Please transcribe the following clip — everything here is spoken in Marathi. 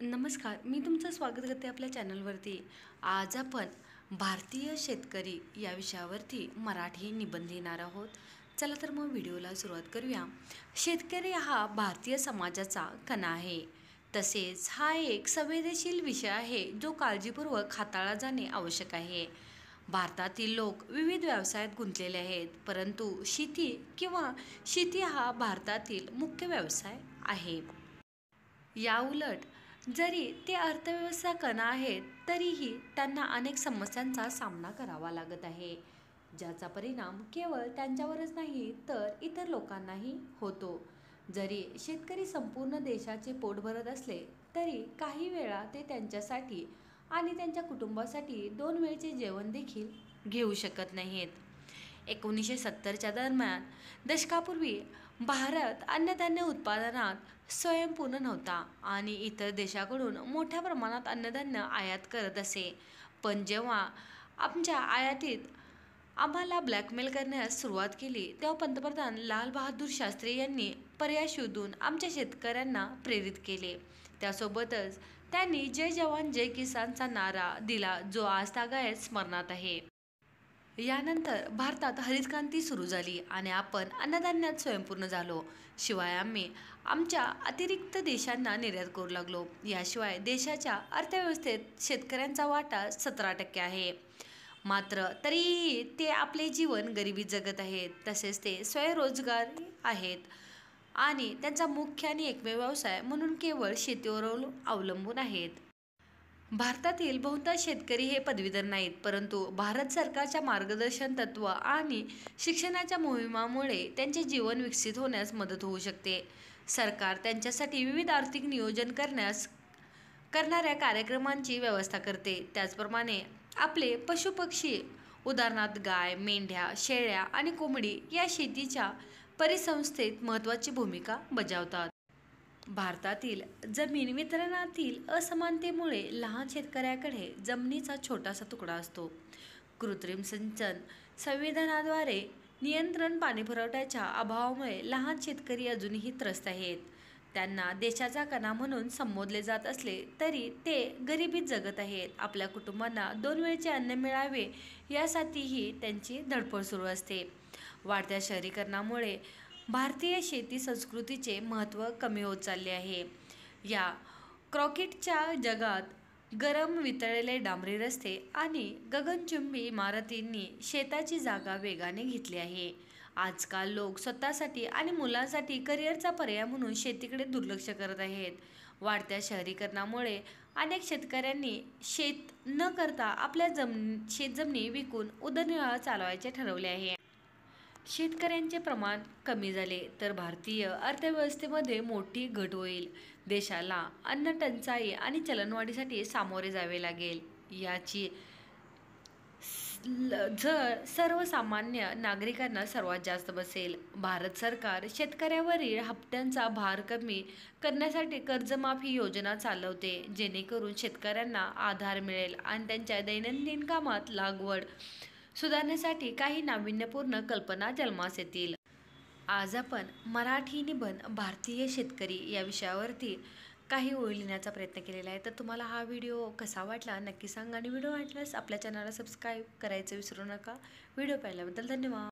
नमस्कार, मी तुमचं स्वागत करते आपल्या चॅनलवरती। आज आपण भारतीय शेतकरी या विषयावरती मराठी निबंध लिहिणार आहोत। चला तर मग व्हिडिओला सुरुवात करूया। शेतकरी हा भारतीय समाजाचा कणा आहे, तसेच हा एक संवेदनशील विषय आहे जो काळजीपूर्वक हाताळला जाणे आवश्यक आहे। भारतातील लोक विविध व्यवसायात गुंतलेले आहेत, परंतु शेती हा भारतातील मुख्य व्यवसाय आहे। याउलट जरी ते अर्थव्यवस्था कणा आहेत, तरीही त्यांना अनेक समस्यांचा सामना करावा लागत आहे, ज्याचा परिणाम केवळ त्यांच्यावरच नाही तर इतर लोकांनाही होतो। जरी शेतकरी संपूर्ण देशाचे पोट भरत असले तरी काही वेळा ते त्यांच्यासाठी आणि त्यांच्या कुटुंबासाठी 2 वेळचे जेवण देखील घेऊ शकत नाहीत। 1970च्या दरम्यान दशकापूर्वी भारत अन्नधान्य उत्पादनात स्वयंपूर्ण नव्हता आणि इतर देशांकडून मोठ्या प्रमाणात अन्नधान्य आयात करत असे। पण जेव्हा आमच्या आयातीत आम्हाला ब्लॅकमेल करण्यास सुरुवात केली, तेव्हा पंतप्रधान लाल बहादूर शास्त्री यांनी पर्याय शोधून आमच्या शेतकऱ्यांना प्रेरित केले। त्यासोबतच त्यांनी जय जवान जय किसानचा नारा दिला, जो आजतागायत स्मरणात आहे। यानंतर भारतात हरितक्रांती सुरू झाली आणि आपण अन्नधान्यात स्वयंपूर्ण झालो। शिवाय आम्ही आमच्या अतिरिक्त देशांना निर्यात करू लागलो। याशिवाय देशाच्या अर्थव्यवस्थेत शेतकऱ्यांचा वाटा 17% आहे। मात्र तरीही ते आपले जीवन गरिबीत जगत आहेत, तसेच ते स्वयंरोजगारी आहेत आणि त्यांचा मुख्य आणि एकमेव व्यवसाय म्हणून केवळ शेतीवर अवलंबून आहेत। भारतातील बहुतांश शेतकरी हे पदवीधर नाहीत, परंतु भारत सरकारच्या मार्गदर्शन तत्त्व आणि शिक्षणाच्या मोहिमांमुळे त्यांचे जीवन विकसित होण्यास मदत होऊ शकते। सरकार त्यांच्यासाठी विविध आर्थिक नियोजन करणाऱ्या कार्यक्रमांची व्यवस्था करते। त्याचप्रमाणे आपले पशुपक्षी उदाहरणार्थ गाय, मेंढ्या, शेळ्या आणि कोंबडी या शेतीच्या परिसंस्थेत महत्त्वाची भूमिका बजावतात। भारतातील जमीन वितरणातील असमानतेमुळे लहान शेतकऱ्याकडे जमिनीचा छोटासा तुकडा असतो। कृत्रिम सिंचन संविधानाद्वारे नियंत्रण पाणीपुरवठ्याच्या अभावामुळे लहान शेतकरी अजूनही त्रस्त आहेत। त्यांना देशाचा कणा म्हणून संबोधले जात असले तरी ते गरिबीत जगत आहेत। आपल्या कुटुंबांना 2 वेळचे अन्न मिळावे यासाठीही त्यांची धडपड सुरू असते। वाढत्या शहरीकरणामुळे भारतीय शेती संस्कृतीचे महत्त्व कमी होत चालले आहे। या काँक्रीटच्या जगात गरम वितळलेले डांबरी रस्ते आणि गगनचुंबी इमारतींनी शेताची जागा वेगाने घेतली आहे। आजकाल लोक स्वतःसाठी आणि मुलांसाठी करिअरचा पर्याय म्हणून शेतीकडे दुर्लक्ष करत आहेत। वाढत्या शहरीकरणामुळे अनेक शेतकऱ्यांनी शेत न करता आपल्या शेतजमिनी विकून उदरनिर्वाह चालवायचे ठरवले आहे। शेतकऱ्यांचे प्रमाण कमी झाले तर भारतीय अर्थव्यवस्थेमध्ये मोठी घट होईल। देशाला अन्न टंचाई आणि चलनवाढीसाठी सामोरे जावे लागेल, याची झळ सर्वसामान्य नागरिकांना सर्वात जास्त बसेल। भारत सरकार शेतकऱ्यावरील हप्त्यांचा भार कमी करण्यासाठी कर्जमाफी योजना चालवते, जेणेकरून शेतकऱ्यांना आधार मिळेल आणि त्यांच्या दैनंदिन कामात लागवड सुधारण्यासाठी काही नाविन्यपूर्ण कल्पना जन्मास येतील। आज आपण मराठी निबंध भारतीय शेतकरी या विषयावरती काही ओळी लिहिण्याचा प्रयत्न केलेला आहे। तर तुम्हाला हा व्हिडिओ कसा वाटला नक्की सांगा आणि व्हिडिओ वाटल्यास आपल्या चॅनलला सबस्क्राईब करायचं विसरू नका। व्हिडिओ पाहिल्याबद्दल धन्यवाद।